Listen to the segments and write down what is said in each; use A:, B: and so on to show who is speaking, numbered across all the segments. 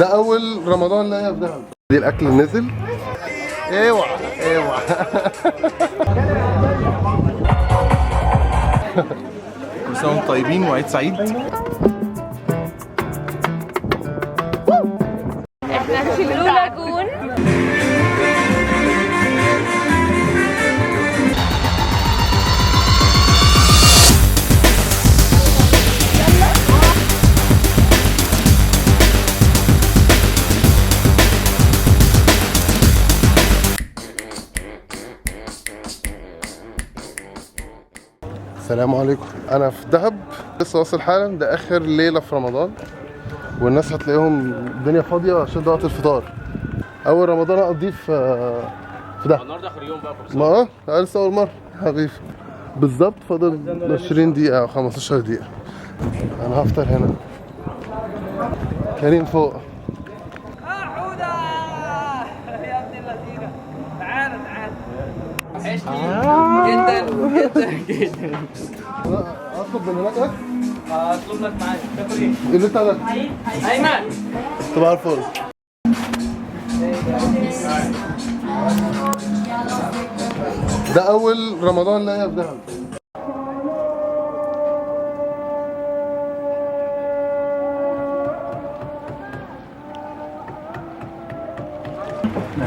A: ده اول رمضان ليا في دهب. دي الاكل اللي نزل. اوعى اوعى.
B: كل سنة وانتم طيبين وعيد سعيد.
C: احنا في بلو لاجون.
A: السلام عليكم. انا في دهب لسه واصل حالا. ده اخر ليله في رمضان والناس هتلاقيهم الدنيا فاضيه عشان ده وقت الفطار. اول رمضان اقضيه في دهب.
D: النهارده اخر يوم بقى فرصه.
A: ما لسه اول مره حبيبي. بالظبط فاضل 20 دقيقه او 15 دقيقه. انا هفطر هنا. كريم فوق.
E: حودة يا ابن اللذينة، تعال تعال. وحشني جدا جدا.
A: اطلب من هناك اكل.
E: اطلب لك معايا تاكل ايه؟
A: اللي انت ده
E: ايمن
A: صباح الفل. ده اول رمضان ليا في دهب.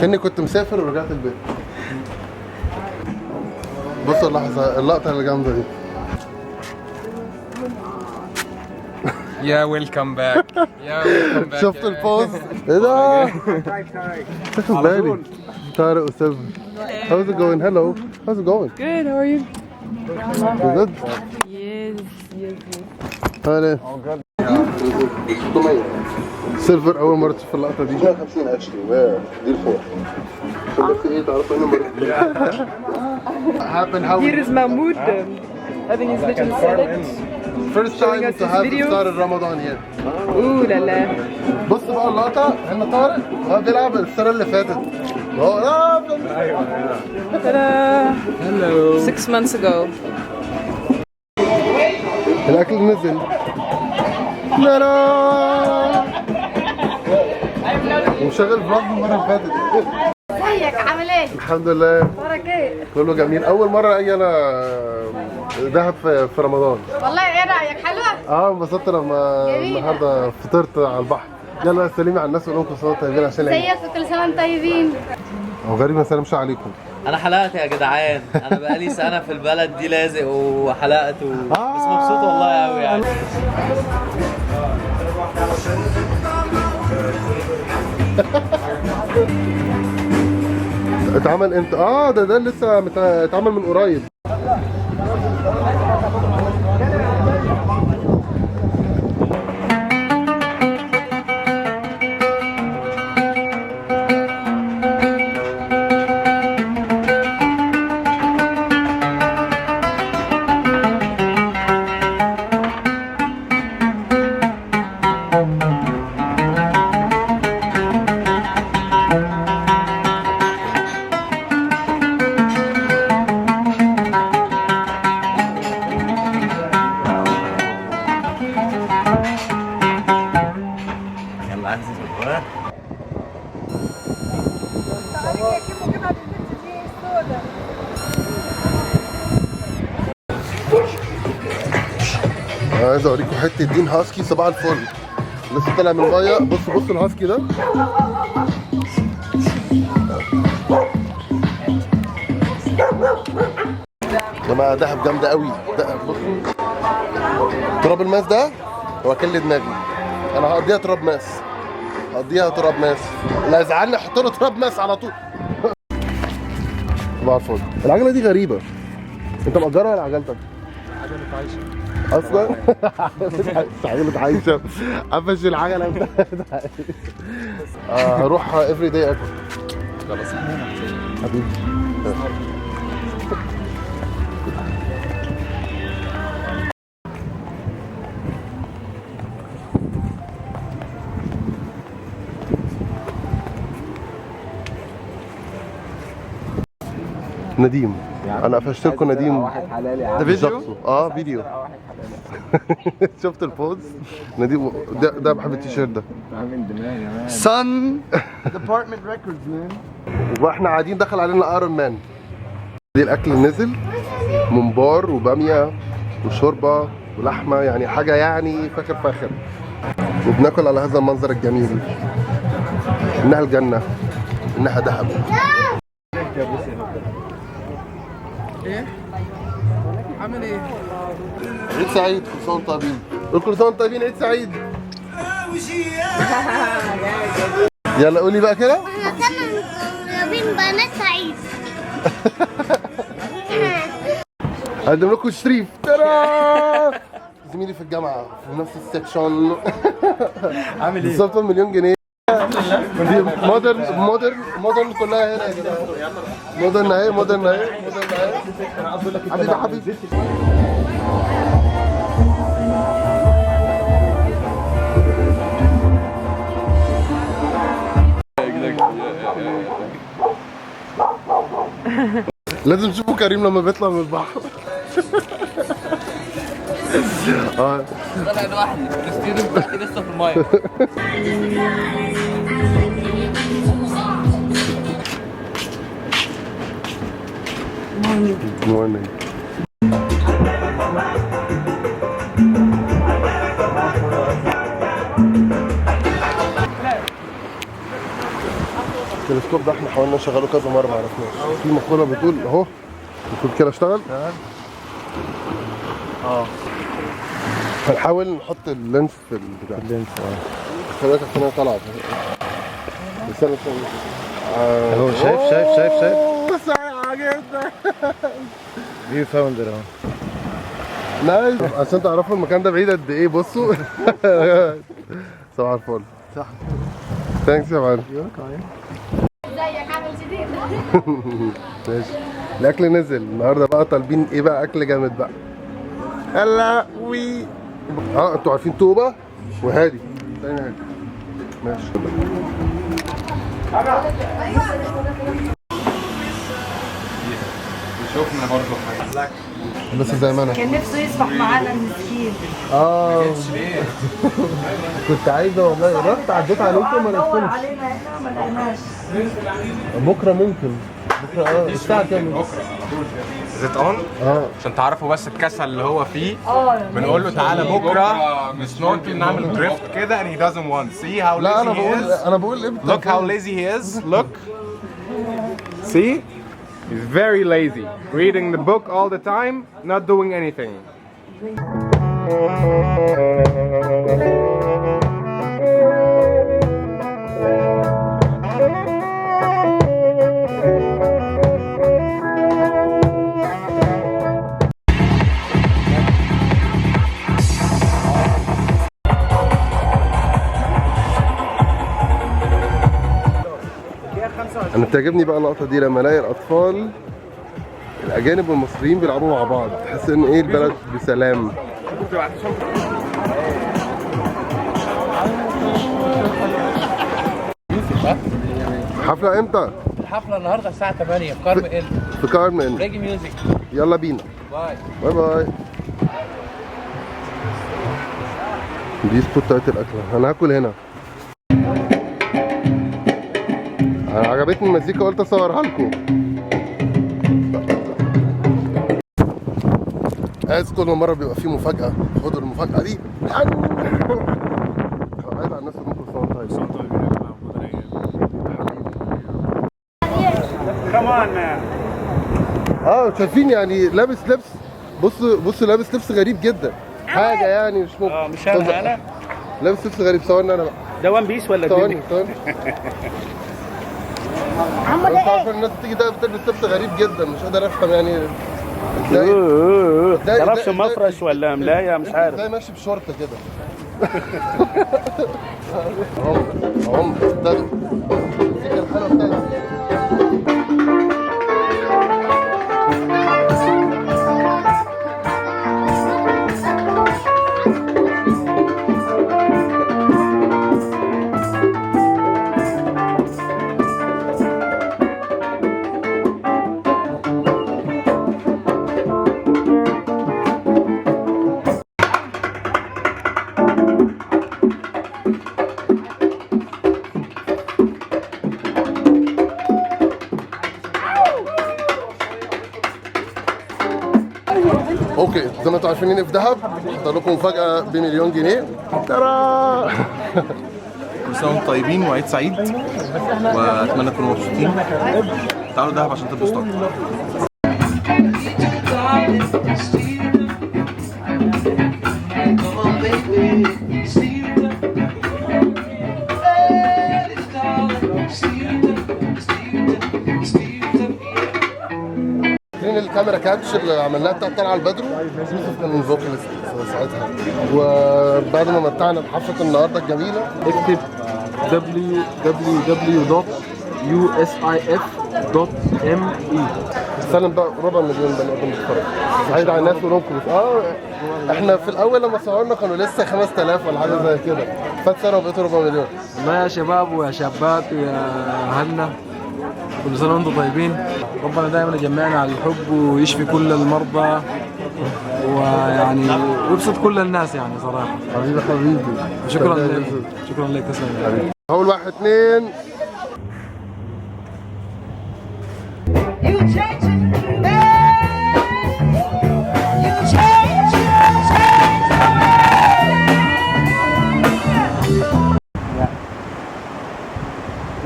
A: كأني كنت مسافر ورجعت البيت. بصوا اللقطة اللي جامدة دي.
B: يا ويلكم باك. يا ويلكم باك.
A: شفت البوز؟ ايه ده؟ تاخد بالي. طارق وسيف. How's it going? Hello. How's it going?
C: Good, how are you?
A: You good?
C: Yes.
A: هلا. سيلفر أول مرة تشوف اللقطة دي. 50 اكشلي دي الفور. في ايه تعرف ايه نمبر؟
C: Here is Mahmoud having his little salad.
A: First time
C: us
A: to
C: his
A: have
C: video.
A: iftar رمضان here.
C: Ooh la la.
A: بص بقى اللقطة هنا طارق هو بيلعب السنة اللي فاتت. هو
C: Ta-da! Hello. 6 months ago.
A: الأكل نزل. لا لا. ومشغل فلوج المرة اللي فاتت.
F: ازيك عامل ايه؟
A: الحمد لله
F: اخبارك ايه؟
A: كله جميل. أول مرة أجي أنا دهب في رمضان.
F: والله ايه رايك حلوه؟
A: انبسطت لما
F: جميلة.
A: النهارده فطرت على البحر. يلا سلمي على الناس وقول لهم كل سنة وانتم طيبين عشان العيد.
F: ازيك وكل سنه وانتم طيبين.
A: هو غريب ما سلمش عليكم.
E: انا حلقت يا جدعان، انا بقالي سنة في البلد دي لازق وحلقت بس مبسوط والله قوي يعني.
A: اتعمل امتى؟ ده لسه اتعمل من قريب.
E: يلا انزل بالورق.
A: عايز اوريكم حته دين هاسكي صباح الفل. لسه طالع من الميه. بص الهاسكي ده. يا جماعه دهب جامده قوي. بصوا تراب الماس ده هو كل دماغي. انا هقضيها تراب ماس. اللي هيزعلني احط له تراب ماس على طول. صباح الفل. العجله دي غريبه. انت مأجرها ولا عجلتك؟
B: عجلة عايشة
A: اصلا عجلة عايشه. قفش العجله بتاعتها. هروح افري داي اكل.
B: خلاص
A: حبيبي. نديم انا قفشت لكم نديم.
B: ده فيديو؟
A: اه فيديو. شفت البوز؟ نديم ده بحب التيشيرت ده.
B: Sun Department Records man.
A: واحنا قاعدين دخل علينا ايرون مان. دي الاكل اللي نزل، ممبار وباميه وشوربه ولحمه، يعني حاجه يعني فاخر فاخر. وبناكل على هذا المنظر الجميل. انها الجنه، انها ذهب.
B: ايه؟ عامل ايه؟
A: عيد سعيد، كل سنه وانتم طيبين. كل سنه وانتم طيبين، عيد سعيد. يلا قولي بقى كده.
F: احنا كنا مجربين بنات سعيد.
A: هقدم لكم شريف. ترى زميلي في الجامعه في نفس السكشن.
B: عامل ايه؟
A: بالظبط مليون جنيه. دي مودرن كلها هنا يا جدعان. مودرن اهي، مودرن اهي، مودرن اهي. حبيبي حبيبي. لازم تشوفوا كريم لما بيطلع من البحر.
E: طلع لوحدي، الستودنت بتاعتي لسه في المايه.
A: مورنينج. التلسكوب ده احنا حاولنا نشغله كذا مره ما عرفناش. في مقوله بتقول اهو المفروض كده اشتغل. هنحاول نحط اللينس في البتاع. اللينس خلي بالك عشان هي طالعه. استنى
D: اهو شايف
A: سريعه جدا.
D: فيو فاوندر اهو.
A: نايس. عشان تعرفوا المكان ده بعيد قد ايه بصوا. صباح الفل. صح. ثانكس يا معلم.
F: ازيك عامل جديد؟
A: ماشي. الاكل نزل النهارده بقى، طالبين ايه بقى؟ اكل جامد بقى. هلا وي. انتوا عارفين توبه وهادي. ثاني هادي. ماشي.
B: شوفنا برضه حاجه.
A: بس زي ما انا
G: كان نفسه يسبح معانا المسكين.
A: كنت عايزه والله، رحت عديت عليكم ما
G: دور
A: لقيتكمش.
G: علينا هنا ما لقيناش.
A: بكره ممكن. بكره الساعه كام؟
B: Is it on؟ عشان تعرفوا بس الكسل اللي هو فيه. بنقول له تعالى بكره نسنوركل نعمل دريفت كده and he doesn't want. See how
A: لا
B: lazy he is.
A: انا بقول امتى.
B: Look how lazy he is. Look. See? He's very lazy. Reading the book all the time, not doing anything.
A: انا بتعجبني بقى اللقطه دي لما الاقي الاطفال الاجانب والمصريين بيلعبوا مع بعض، تحس ان ايه البلد بسلام. حفله امتى؟
E: الحفله النهارده الساعه 8 في كارم ال.
A: في كارمن.
E: ريجي ميوزك.
A: يلا بينا.
E: باي.
A: باي باي. دي سبوتات الاكل. انا هاكل هنا. انا عجبتني المزيكا قلت اصورها لكم. عايز كل مره بيبقى فيه مفاجاه، خدوا المفاجاه دي. بعيد عن الناس اللي ممكن صوت كمان. شايفين يعني لابس لبس. بصوا لابس لبس غريب جدا. حاجه يعني مش ممكن.
H: مش انا
A: لابس لبس غريب. ثواني انا بقى.
H: ده وان بيس ولا
A: ثواني.
F: عمو ده ايه؟
A: الناس بتيجي ده بتلبس لبس غريب جدا، مش قادر افهم يعني ازاي.
H: تعرفش مفرش ولا ملايه مش عارف.
A: ازاي ماشي بشورت كده. هم ابتدوا. المزيكا الحلوه ابتدت. اوكي زي ما انتم عارفين اني في دهب، اختار لكم مفاجاه ب1,000,000 جنيه. ترى
B: كل سنه وانتم طيبين وعيد سعيد، واتمنى تكونوا مبسوطين. تعالوا دهب عشان تتبسطوا اكتر.
A: الكاميرا كاتش اللي عملناها بتاعت طلعه البدرو، يوسف كان فوكاليست ساعتها. وبعد ما متعنا بحفله النهارده الجميله،
C: اكتب www.usif.me.
A: سلم بقى ربع مليون بني ادم بيتفرج. سعيد على الناس ونومكم. احنا في الاول لما صورنا كانوا لسه 5000 ولا حاجه زي كده، فات سنه وبقيتوا ربع مليون.
C: والله يا شباب ويا شابات ويا اهلنا، كل سنه وانتم طيبين. ربنا دائما يجمعنا على الحب ويشفي كل المرضى ويعني ويبسط كل الناس يعني صراحه.
A: حبيبي
C: شكرا لك، شكرا لك، تسلم يا حبيبي.
A: اول 1 2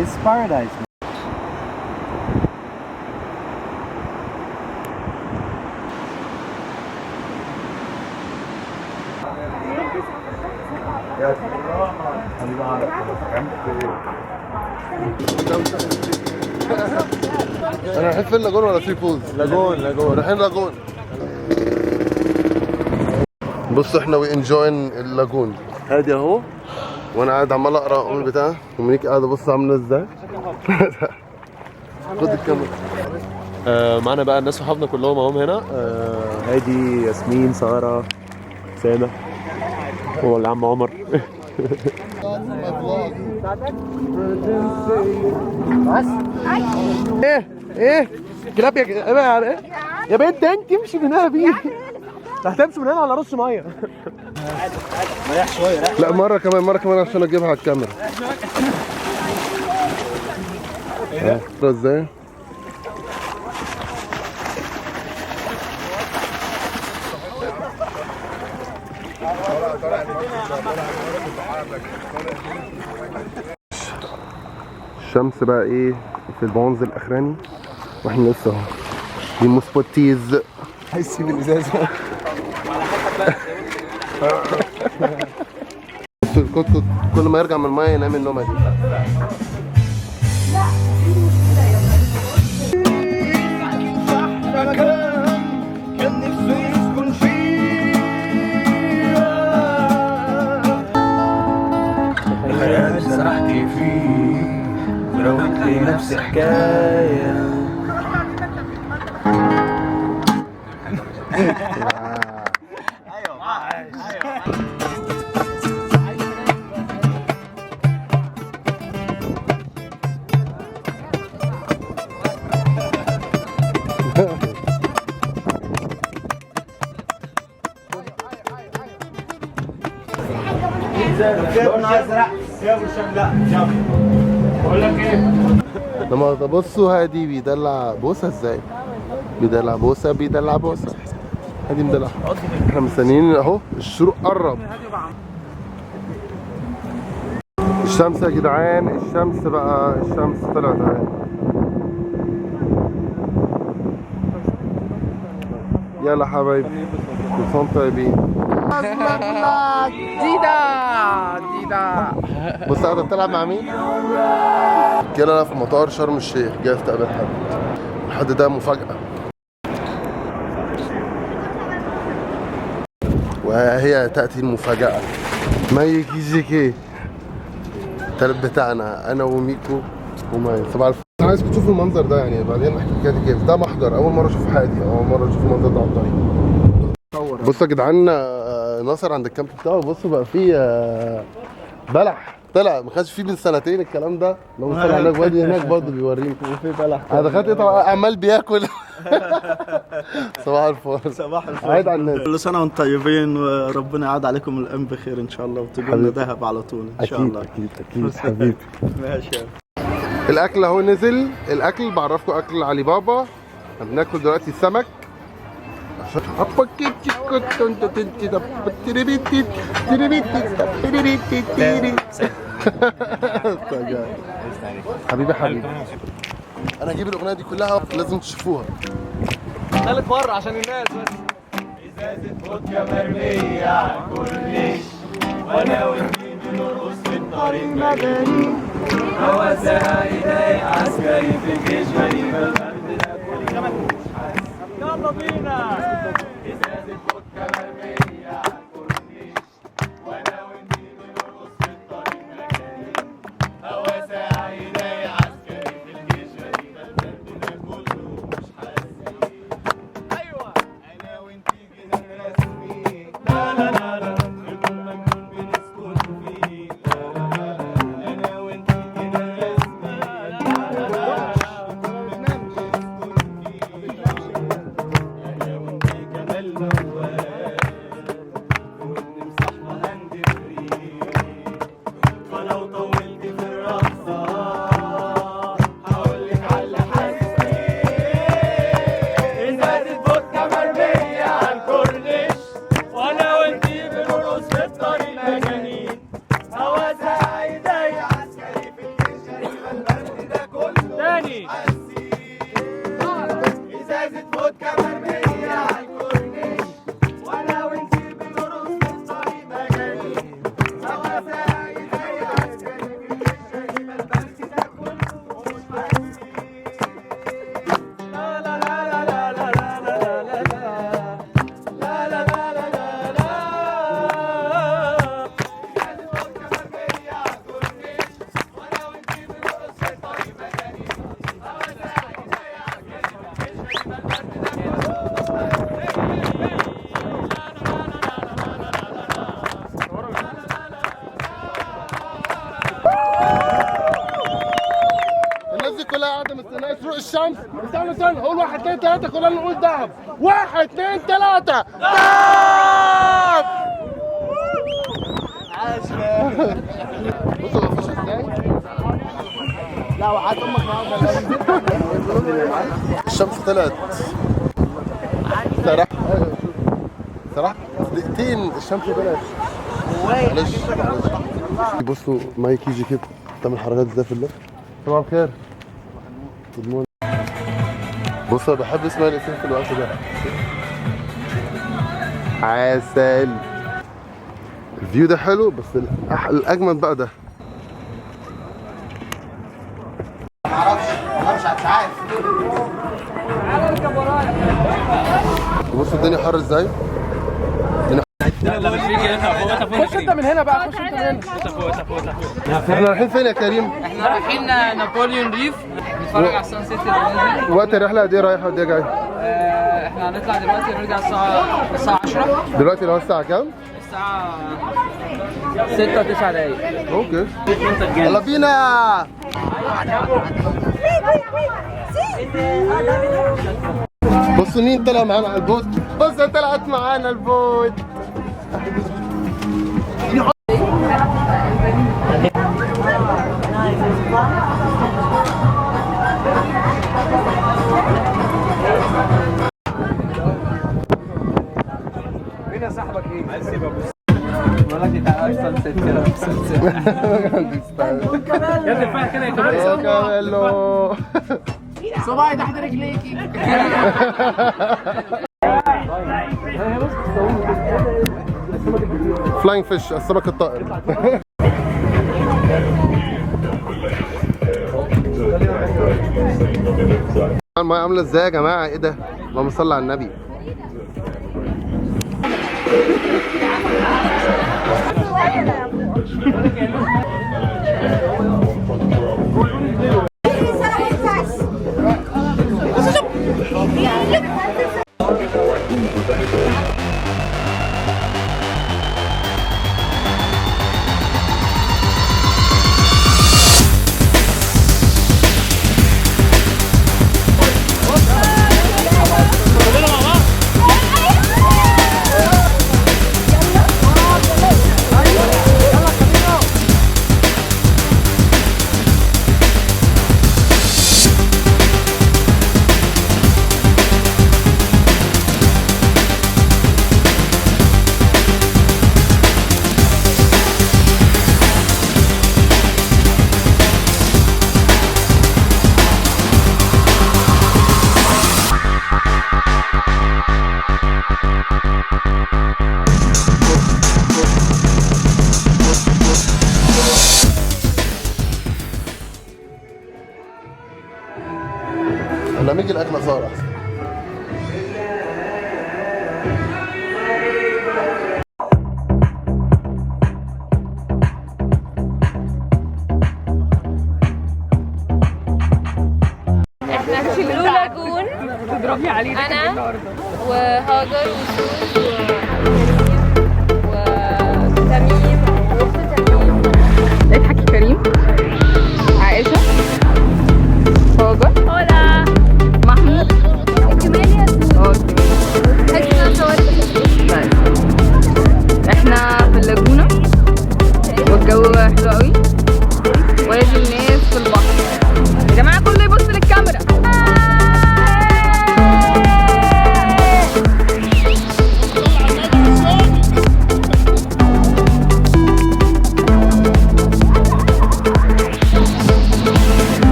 D: It's paradise.
A: انا رايحين فين، لاجون ولا ثري بولز؟
D: لاجون
A: رايحين لاجون. بصوا احنا وي انجوين اللاجون
D: هادي اهو،
A: وانا قاعد عمال اقرا ام البتاع، ومنيك قاعده بص عامله ازاي. خد الكاميرا.
I: معانا بقى الناس صحابنا كلهم اهم هنا، هادي، ياسمين، ساره، سامح، هو اللي عم عمر.
C: ايه كلاب يا بنت، انت امشي من هنا بيه، هتمشي من هنا على رش ميه.
A: لا مره كمان عشان اجيبها على الكاميرا. ازاي؟ الشمس بقى ايه في البونز الاخراني، واحنا لسه اهو. دي موسبوتيز.
D: هيسيب الازازه.
A: كل ما يرجع من الميه ينام النومه دي.
D: سرحتي فيه ورويت لي نفس حكايه.
A: لما تبصوا هادي بيدلع بوسه ازاي؟ بيدلع بوسه هادي مدلع. احنا مستنيين اهو، الشروق قرب. الشمس يا جدعان، الشمس طلعت اهي. يلا حبايبي، كل سنه وانتم طيبين. ديدا بص قاعده بتلعب مع مين؟ كده انا في مطار شرم الشيخ جاي استقبل الحد ده مفاجأة، وهي تأتي المفاجأة. ماي كيجيكي التالت بتاعنا انا وميكو وماي. صباح الفل. انا عايزكم تشوفوا المنظر ده، يعني بعدين نحكي حكايتي كيف. ده محضر اول مرة اشوفه في حياتي، اول مرة اشوف المنظر ده على الطريق. بصوا يا جدعان، ناصر عند الكامب بتاعه بصوا بقى فيه بلح طلع، ما كانش فيه من سنتين الكلام ده. لو طلع هناك وادي هناك برضه بيوريني في بلح. انا دخلت عمال بياكل. صباح الفل.
D: صباح الفل.
A: عيد على الناس.
D: كل سنه وانتم طيبين، وربنا يعاد عليكم الايام بخير ان شاء الله، وتجيبوا دهب على طول ان شاء الله.
A: اكيد حبيبي.
D: ماشي.
A: الاكل اهو نزل. الاكل بعرفكم اكل علي بابا. بناكل دلوقتي سمك حبيبي حبيبي، انا هجيب الاغنيه دي كلها لازم تشوفوها.
C: ثالث مرة عشان الناس بس.
J: ازازة فودكا مرمية على الكورنيش، وانا وانتي بنرقص في الطريق مجانين، هوسها ايدي عسكري في الجيش غريبة البرد ده كله مش حاسس. يلا بينا. ازازة فودكا مرمية على الكورنيش، وانا وانتي بنرقص في الطريق مجانين، هوسها ايدي عسكري في الجيش غريبة البرد ده كله مش حاسس. ايوه انا وانتي جنان رسمي، لا لا لا لا الكون مجنون بنسكت فيه، لا لا لا لا انا وانتي جنان رسمي، لا لا لا الكون مجنون بنسكت فيه، انا وانتي جمال موال ونمسح وهند فري، فلو طولت في الرقصة هقولك على اللي حاسس بيه. ازازة فودكا مرمية على الكورنيش، وانا وانتي بنرقص في الطريق مجانين، هوسها ايدي عسكري في الجيش غريبة البرد ده كله تاني حاسين. ازازة فودكا مرمية على الكورنيش، وانا وانتي بنرقص في الطريق مجانين، هوسها ايدي عسكري في الجيش غريبة البرد ده كله مش حاسين. لا لا لا لا لا لا لا لا لا لا لا لا لا لا لا. ازازة فودكا مرمية على الكورنيش، وانا وانتي بنرقص في الطريق مجانين، هوسها ايدي عسكري في الجيش غريبة البرد ده
A: الناس دي كلها قاعده مستنيه شروق الشمس. استنى استنى، هقول 1 2 3 كلنا نقول دهب. 1 2 3 دهب. بصوا مفيش ازاي. لا وحد امك معاهم. الشمس طلعت. صراحة دقيقتين الشمس طلعت. معلش معلش. بصوا مايك يجي كده تعمل حركات ازاي في اللف. صباح الخير. بص انا بحب اسماعيل ياسين في الوقت ده. عسل. الفيو ده حلو بس الاجمد بقى ده. معرفش عارف. بص الدنيا حر ازاي.
C: خش انت من هنا بقى، خش انت من هنا.
A: احنا رايحين فين يا كريم؟
E: احنا رايحين نابوليون ريف نتفرج على السان سيتي.
A: وقت الرحله قد ايه رايحه وقد ايه جاي؟
E: احنا هنطلع دلوقتي نرجع الساعة 10.
A: دلوقتي اللي هو الساعه كام؟
E: الساعة 6 و9 دقايق.
A: اوكي يلا بينا. بصوا مين طلع معانا على البوت. بصوا طلعت معانا البوت.
C: فين يا صاحبك ايه؟ عايز تسيبها بص. بقول لك تعالى السان سيت كده. يا ابني فيها كده يا
A: كاميلو.
G: صباعي تحت رجليكي.
A: فلاينج فيش السمك الطائر. المايه عامله ازاي يا جماعه؟ ايه ده؟ اللهم صل على النبي. لما يجي الاكل صار احسن.
F: احنا في بلو لاجون. انا وهاجر وسوس وتميم واخت تميم.
G: اضحكي كريم، عائشة، هاجر،
F: هولا
G: محمود،
F: كمان يا سوس. هاجي صورت.
G: احنا في اللاجونة والجو حلو قوي وادي الناس في البحر. يا جماعة كله يبص للكاميرا.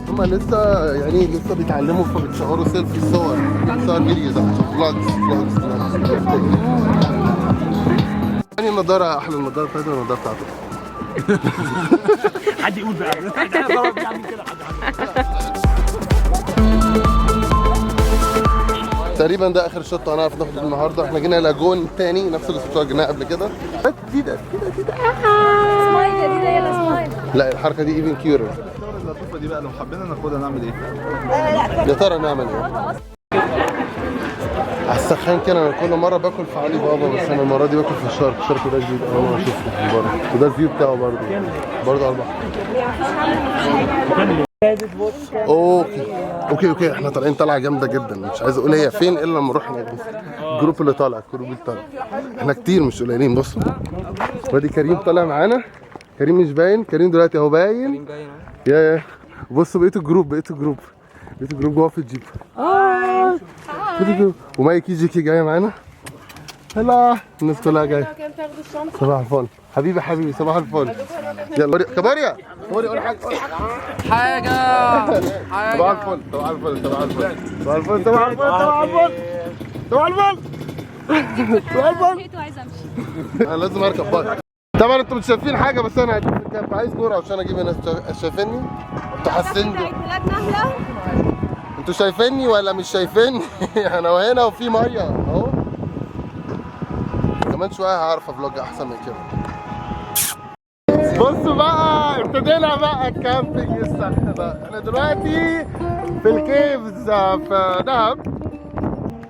A: هما لسه بيتعلموا فبيتصوروا سيلفي صور فيديوز فلوجز. يعني النضارة أحلى النضارة بتاعتي ولا النضارة بتاعته؟
H: حد يقول بقى ضرب بيعمل كده.
A: تقريبا ده اخر شوط هنعرف ناخده النهارده. احنا جينا لاجون تاني نفس الاسبوع جيناه قبل كده. جديده
F: سمايل يا دي يلا سمايل.
A: لا الحركه دي ايفن كيورر.
D: اللطيفه دي بقى لو حبينا ناخدها نعمل ايه؟
A: يا ترى نعمل ايه؟ على السخان كده انا كل مره باكل في علي بابا، بس انا المره دي باكل في الشارك. الشارك ده جديد اول مره اشوفه من بره، وده الفيو بتاعه برضه على البحر. اوكي احنا طالعين طلعه جامده جدا، مش عايز اقول هي فين الا لما نروح هناك. بص الجروب اللي طالع احنا كتير مش قليلين. بصوا وادي كريم طالع معانا. كريم مش باين، كريم دلوقتي اهو باين. يا بصوا بقيت الجروب جوه في الجيب. وماي كيجي جايه معانا. هلا الناس كلها جايه. صباح الفل حبيبي صباح الفل. يلا كباريا قول حاجه. صباح الفل. انا لازم اركب بقى. طبعا انتوا مش شايفين حاجه، بس انا هجيب الكامب. عايز نور عشان اجيب الناس شايفيني. انتوا حاسين انتوا شايفيني ولا مش شايفيني؟ انا وهنا وفي ميه اهو. كمان شويه هعرف افلوج احسن من كده. بصوا بقى ابتدينا بقى الكامبينج السخن ده. احنا دلوقتي في الكيفز في دهب.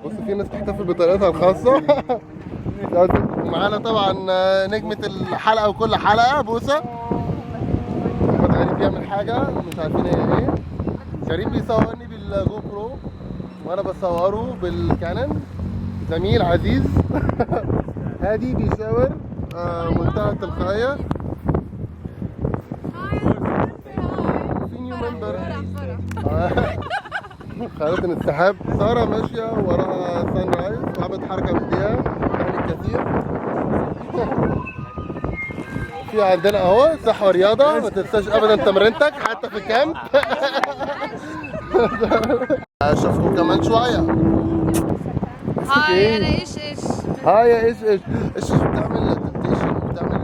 A: بصوا في ناس بتحتفل بطريقتها الخاصه. ومعانا طبعا نجمة الحلقة وكل حلقة بوسة. محمد غريب بيعمل حاجة مش عارفين هي ايه. كريم بيصورني بالجو برو وانا بصوره بالكانون. زميل عزيز. هادي بيشاور منتهى التلقائية. في نيو ممبر خالد السحاب. سارة ماشية وراها سان رايز وعملت حركة بايديها الكثير. في عندنا اهو صحة ورياضة، ما تنساش ابدا تمرينتك حتى في الكامب. اشوفكم كمان شوية.
F: هاي انا ايش
A: هاي يا ايش بتعمل تمتيشن وبتعمل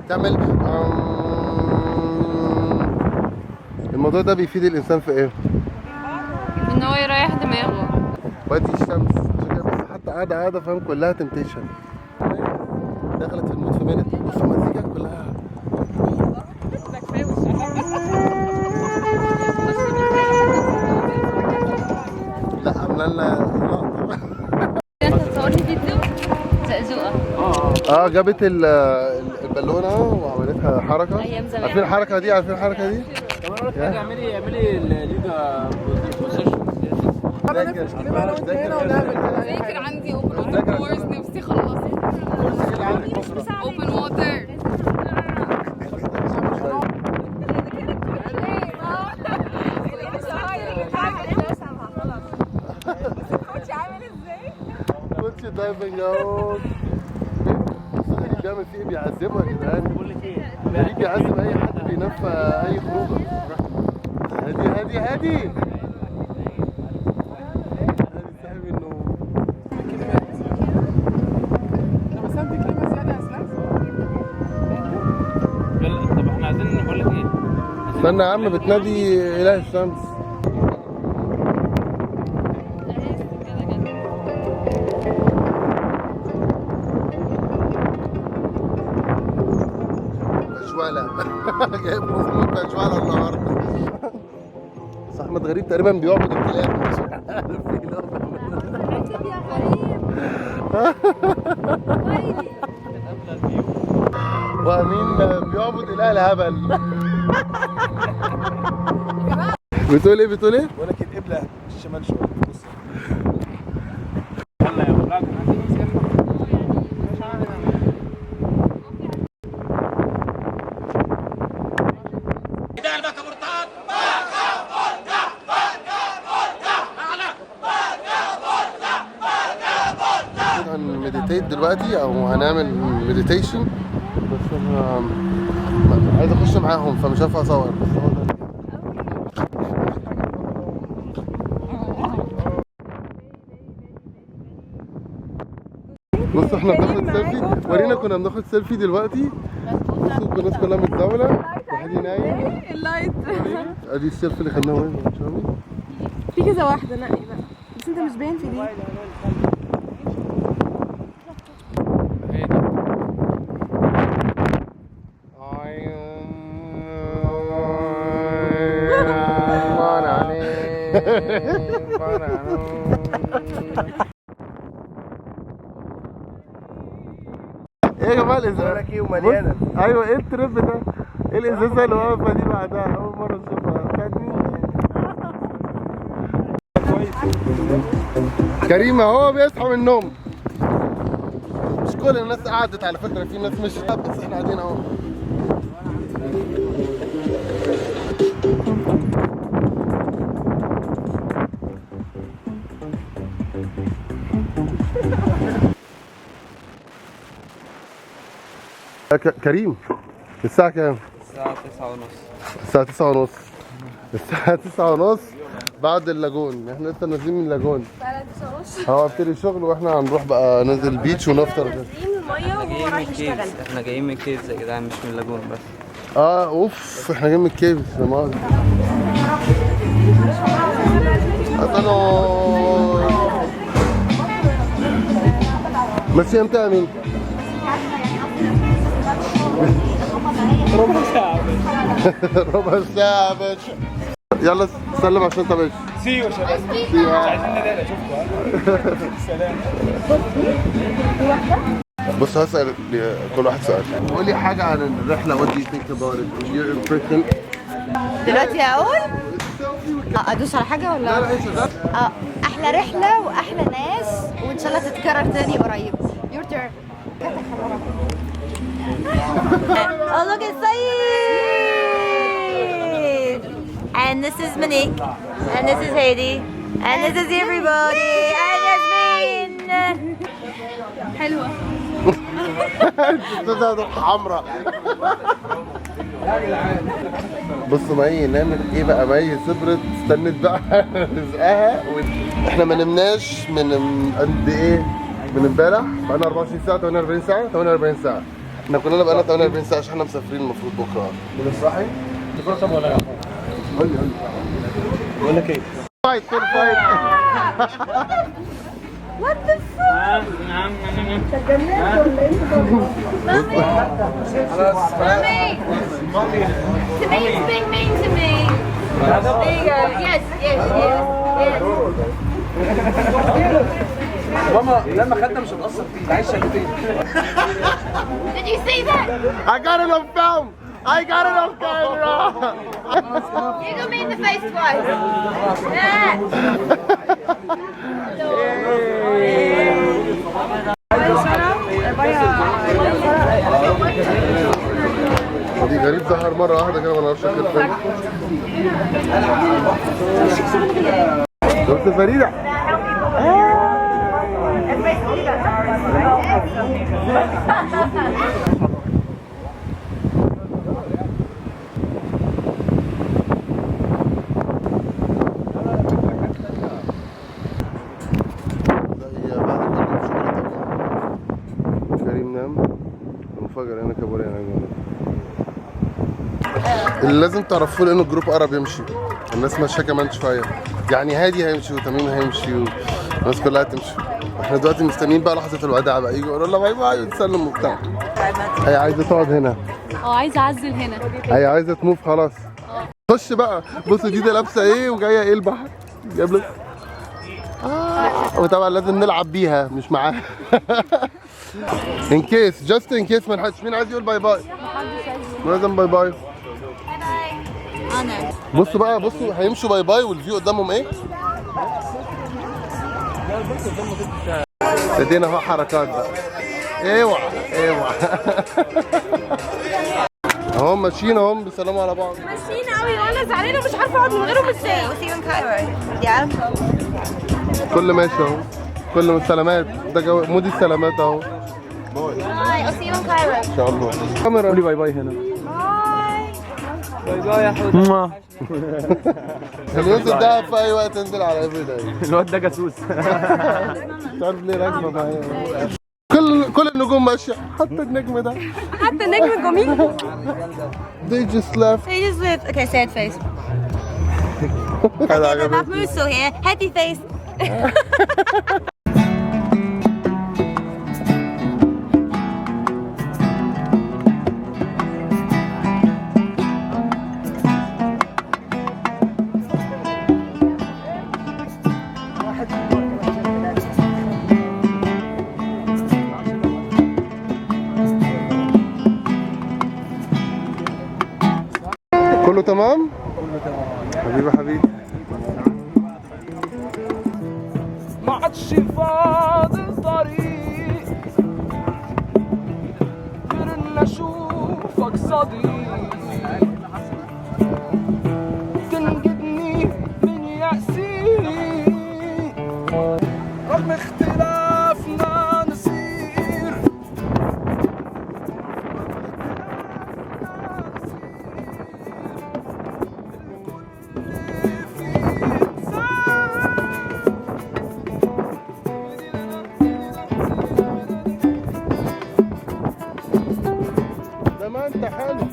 A: تعمل الموضوع ده بيفيد الانسان في ايه؟
F: ان هو يريح دماغه.
A: وادي الشمس عشان كده بس حتى قاعدة فاهم كلها تمتيشن. دخلت في المود في مينت. بص المزيكا كلها لا عملنا لنا لقطة.
F: انت تصورني فيديو زقزوقه.
A: جابت البالونة وعملتها حركة.
F: ايام زمان.
A: عارفين الحركة دي؟ اعملي
C: الليجا بوزيشن.
G: فاكر عندي اوبن وورز نفسي خلصت. اوبن ووتر.
A: كنت دايفنج اهو. غريب بيعمل فيه ايه؟ بيعذبه يا جدعان. غريب بيعذب اي حد بينام في اي خروجه. هادي صاحب النوم.
G: بس انت كلمه زياده يا اسلام.
C: طب احنا عايزين نقول لك ايه؟
A: استنى يا عم بتنادي اله الشمس. فشوالة جايب مظبوط فشوالة النهارده. بس احمد غريب تقريبا بيعبد الكلاب. مش عارف ايه اللي هو
F: ركب يا غريب.
A: ومين بيعبد اله الهبل. بتقول ايه بتقول ايه؟
H: بقول لك القبله الشمال شويه. بص
A: هنمديتيت دلوقتي او هنعمل مديتيشن، بس انا عايز اخش معاهم فمش هينفع اصور. بص احنا بناخد سيلفي، ورينا كنا بناخد سيلفي دلوقتي. بصوا الناس كلها متزاوله، واحد نايم.
G: اللايت
A: ادي السيلفي اللي خدناه وين
G: في كذا واحدة نقي بقى، بس انت مش باين في دي.
A: ايه يا جماعه الازازه؟
H: ومليانه.
A: ايوه ايه التريب ده؟ ايه الازازه اللي واقفه دي بعدها؟ اول مره اشوفها. بتاعت مين؟ كريم اهو بيصحى من النوم. مش كل الناس قعدت على فكره، في ناس مشيت بس احنا قاعدين اهو. كريم الساعة كام؟
E: الساعة 9:30.
A: الساعة 9:30. الساعة 9:30 بعد اللاجون، احنا لسه نازلين من اللاجون.
F: فعلا 9:30.
A: هو ابتدي الشغل واحنا هنروح بقى ننزل البيتش ونفطر.
F: نازلين المية وهو رايح يشتغل.
E: احنا جايين من كيفز يا جدعان مش من اللاجون بس.
A: اوف احنا جايين من الكيفز. لا مؤاخذة. ماشي امتى يا مين؟
H: ربع ساعه
A: ربع ساعة يا باشا. يلا سلم عشان انت باشا.
H: سيو يا شباب. مش عايزين ندالة. شوفوا سلام.
A: بص هسأل كل واحد سؤال. قول لي حاجة عن الرحلة. what do you think about it? Your impression.
K: دلوقتي اقول ادوس على حاجه ولا
A: لا لا ايش ده؟
K: احلى رحله واحلى ناس وان شاء الله تتكرر تاني قريب. Your turn. Oh look at Saeed! And this is Monique. And this is Haiti. And this is everybody. And Yasmin.
F: حلوة.
A: حمراء. بص مي نعمل ايه بقى؟ مي صبرت استنت بقى رزقها. احنا ما نمناش من قد ايه؟ من امبارح بقالنا 24 ساعة 48 ساعة 48 ساعة. احنا كلنا بقالنا 48 ساعة عشان احنا مسافرين المفروض بكرة. من الصحي؟
H: فرصة ولا لا؟
A: قول لي
H: بقول لك ايه؟
A: فايت فور فايت.
K: What the fuck? تجننت ولا ايه؟
F: Mommy! To me, it's big mean to me. There you go. Yes, yes, yes, yes.
C: ماما لما خدنا مش هنقصر فيه. عايش شايفين.
F: Did you see that?
A: I got it on film. I got it on camera.
F: You got me in the face twice. Yeah.
A: دي غريب ظهر مرة واحدة كده ما نعرفش شكل الفيلم. شفت فريدة؟ كريم نام. المفاجأة هنا كابوريا. اللي لازم تعرفوه لانه الجروب قرب يمشي، الناس ماشيه كمان شويه، يعني هادي هيمشي وتميم هيمشي والناس كلها هتمشي. احنا دلوقتي مستنيين بقى لحظه الوداع بقى، يجوا يقولوا لها باي باي وتسلم وبتاع. هي عايزه تقعد هنا،
L: عايزه اعزل هنا،
A: هي عايزه تموف خلاص. خش بقى، بصوا دي لابسه ايه وجايه ايه البحر جايب لك. وطبعا لازم نلعب بيها مش معاها. ان كيس جاست ان كيس ما نحدش. مين عايز يقول باي باي؟ لازم باي باي.
K: انا
A: بصوا بقى، بصوا هيمشوا باي باي والفيو قدامهم ايه؟ ابتدينا اهو حركات بقى. اوعى اوعى. اهو ماشيين اهو بيسلموا على بعض.
K: ماشيين قوي وانا زعلانه ومش عارفه اقعد من غيرهم ازاي. وسيم كايرو يا
A: كل ماشي اهو، كل السلامات. ده جو مودي السلامات اهو.
K: باي وسيم كايرو
A: ان شاء الله. كاميرا
C: قولي باي باي هنا.
E: باي باي يا حوده.
A: هننزل دهب في اي وقت، انزل على افري داي.
C: الواد ده جاسوس.
A: مش عارف ليه راكبه معايا. كل النجوم ماشيه، حتى النجم ده،
L: حتى النجم الجميل.
A: They just left.
K: They just live. Okay, sad face.
A: هذا
K: Okay,
A: عجبني.
K: Mahmoud's still here. Happy face.
A: كله تمام؟ حبيبي حبيبي.
J: ما عادش فاضل طريق غير ان اشوفك صديق تنجدني من يأسي رغم اختلافنا نصير
A: ده ما انت حلو.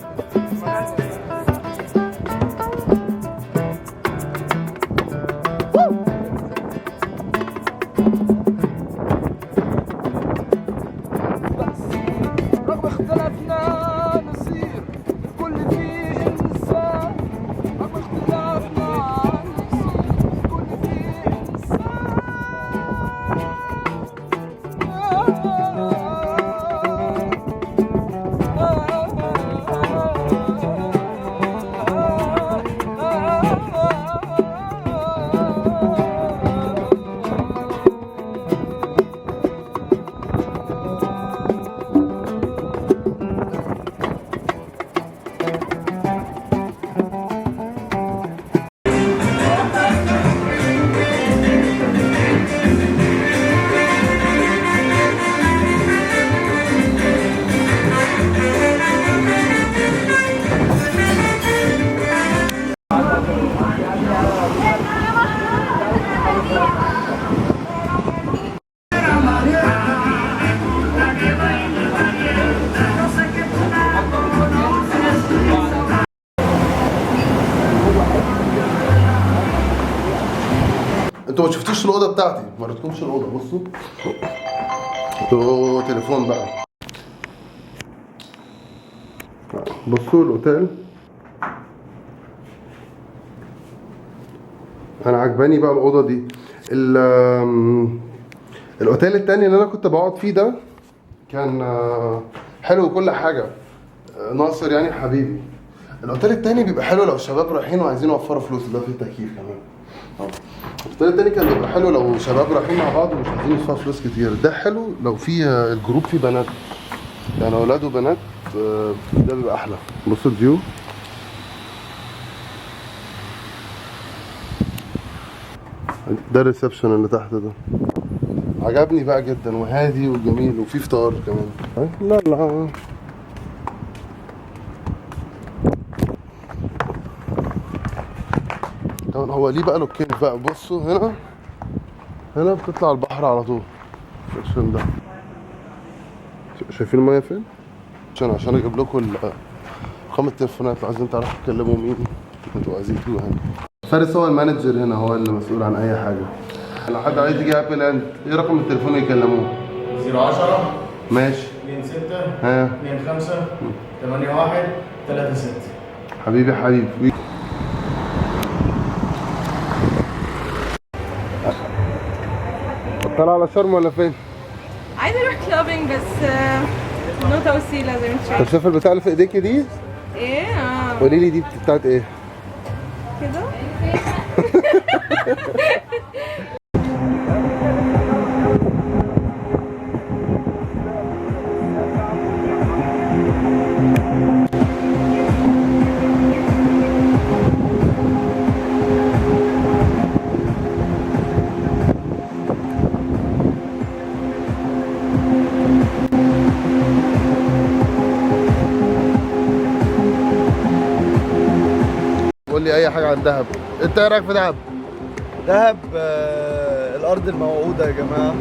J: رغم اختلافنا نصير الكل فيه إنسان رغم اختلافنا نصير الكل فيه إنسان
A: انتوا ما شفتوش الاوضه بتاعتي، ما ريتكمش الاوضه. بصوا اوه تليفون بقى. بصوا الاوتيل، انا عجباني بقى الاوضه دي. الاوتيل التاني اللي انا كنت بقعد فيه ده كان حلو وكل حاجه، ناصر يعني حبيبي. الاوتيل التاني بيبقى حلو لو الشباب رايحين وعايزين يوفروا فلوس، ده فيه تكييف كمان. الاوتيل التاني كان بيبقى حلو لو شباب رايحين مع بعض ومش عايزين يدفعوا فلوس كتير. ده حلو لو في الجروب فيه بنات، يعني اولاد وبنات، ده بيبقى احلى. بصوا الفيو، ده الريسبشن اللي تحت ده عجبني بقى جدا وهادي وجميل وفي فطار كمان. لا لا طبعا هو ليه بقى لوكين بقى. بصوا هنا بتطلع البحر على طول. السكشن ده شايفين الميه فين؟ عشان اجيب لكم ارقام التليفونات لو عايزين تعرفوا تكلموا مين انتوا عايزين تجوا هنا. فارس هو المانجر هنا، هو اللي مسؤول عن اي حاجه. لو حد عايز يجي ابل اند ايه رقم التليفون يكلموه؟
M: 010
A: ماشي
M: 26
A: ها
M: 25 81 36.
A: حبيبي حبيبي. طلع على شرم ولا فين؟
L: عايزه اروح كلابينج بس نو توصيله زي ما انت
A: طب
L: شايف.
A: شايف البتاع اللي في ايديكي دي؟
L: ايه
A: قولي لي دي بتاعت ايه؟
L: كده.
A: قول لي اي حاجه عن دهب. انت ايه رايك في دهب؟
N: دهب الأرض الموعودة يا جماعة.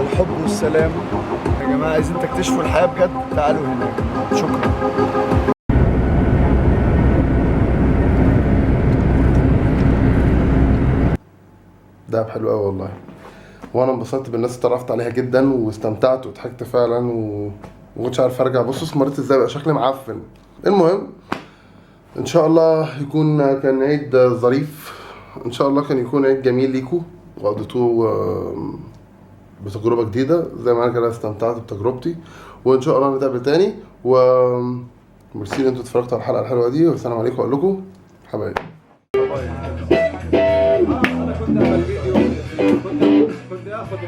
N: الحب والسلام يا جماعة. عايزين تكتشفوا الحياة بجد تعالوا هنا. شكرا.
A: دهب حلو قوي والله، وانا انبسطت بالناس اللي اتعرفت عليها جدا واستمتعت وضحكت فعلا ومكنتش عارف ارجع. بصوا مريت ازاي، بقى شكلي معفن. المهم ان شاء الله يكون كان عيد ظريف، ان شاء الله كان يكون عيد جميل ليكم وقضيتوه بتجربه جديده زي ما انا كده استمتعت بتجربتي. وان شاء الله نتقابل تاني، وميرسي ان انتوا اتفرجتوا على الحلقه الحلوه دي، والسلام عليكم. اقول لكم حبايبي.
C: كنت اخد